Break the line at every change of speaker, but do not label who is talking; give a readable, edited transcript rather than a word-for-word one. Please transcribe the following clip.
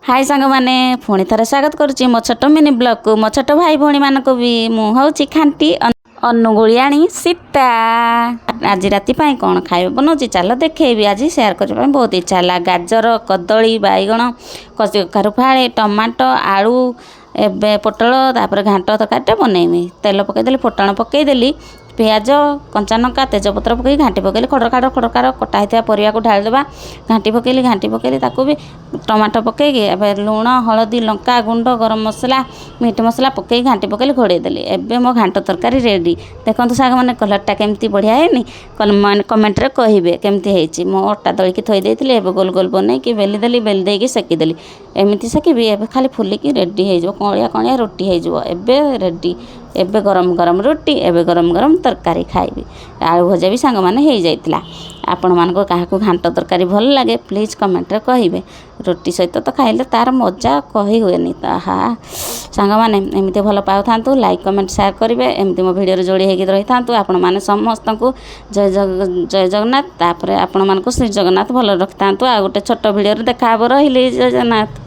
हाय सांग मैंने पुणी थे स्वागत करुच्ची मो छोट मिनी ब्लॉग को मो छोट भाई भौणी मान भी मुझे खांटी अनुगुलियाणी सीता आज राति कौन खाଇବା बनाऊँ चल देखेबी आज सेयार करने बहुत इच्छा है। गाजर कदली बैगण कखारु फाड़े टमाटो आलू एबे पोटल तापर घांट तरकारी बनैमी तेल पकईदेली फोटण पकईदेली पियाज कंचा लंका तेजपत्र पकई घाटी पकईली खड़र खाड़ कटा होता परिया को ढालीदेवा घाटी पकईली ताकू भी टमाटो पकईकी एबे लुण हलदी लंका गुंड गरम मसला मीट मसला पकई घाटी पकईली घोड़ेदेली एबे मो घांट तरकारी रेडी देखो साग मैंने कलरटा केमती बढ़िया है कमेंट रे कहिबे केमती ହେଇଛି मो अटा दलिकी थई देइथिले एबे गोल गोल बनैकी बेली देकी सेकीदेली एमती सेकीबी एबे खाली फुलिकी रेडी हो जाइबो कणिया रोटी हो जाइबो एबे रेडी एबे गरम गरम रोटी एबे गरम गरम तरकारी खाइबी आलू भजा भी सांग माने हो जाइतिला आपण मानको काहाकू घांट तरकारी भल लगे प्लीज कमेंट रे कहिबे रोटी सहित तो खाइले तार मजा कहि हुएनी हा सांग माने एमती भल पाउथांतु लाइक कमेंट शेयर करिवे एमती मो वीडियो रे जोड़ी हेकी रही थांतु आपण माने समस्त को जय जगन्नाथ तापर आपण मानको श्री जगन्नाथ भल रखिथांतु आ गोटे छोट वीडियो रे देखा रहिले जय जगन्नाथ।